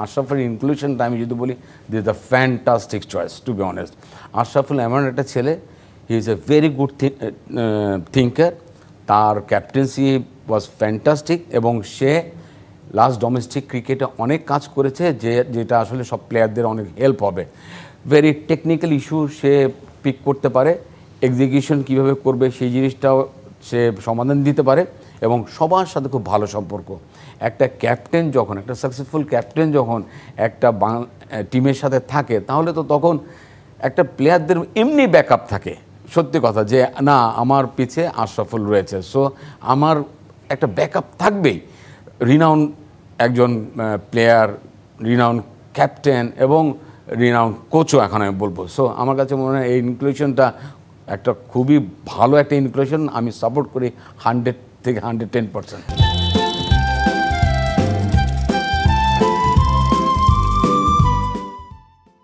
আশরাফের ইনক্লুশনটা আমি যদি বলি, this is the fantastic choice to be honest. Ashraful এমন একটা ছেলে, he is a very good thinker, তার ক্যাপ্টেন্সি ওয়াজ ফ্যান্টাস্টিক, এবং সে লাস্ট ডোমেস্টিক ক্রিকেটে অনেক কাজ করেছে যেটা আসলে সব প্লেয়ারদের অনেক হেল্প হবে। ভেরি টেকনিক্যাল ইস্যু সে পিক করতে পারে, এক্সিকিউশন কীভাবে করবে সেই জিনিসটাও সে সমাধান দিতে পারে, এবং সবার সাথে খুব ভালো সম্পর্ক। একটা ক্যাপ্টেন যখন, একটা সাকসেসফুল ক্যাপ্টেন যখন একটা টিমের সাথে থাকে, তাহলে তো তখন একটা প্লেয়ারদের এমনি ব্যাকআপ থাকে, সত্যি কথা, যে না আমার পিছে আশরাফুল রয়েছে, সো আমার একটা ব্যাকআপ থাকবেই। রিনাউন একজন প্লেয়ার, রিনাউন ক্যাপ্টেন এবং রিনাউন কোচও এখন আমি বলবো। সো আমার কাছে মনে হয় এই ইনক্লুশনটা একটা খুবই ভালো একটা ইনক্লুশন, আমি সাপোর্ট করি 100 থেকে 110%।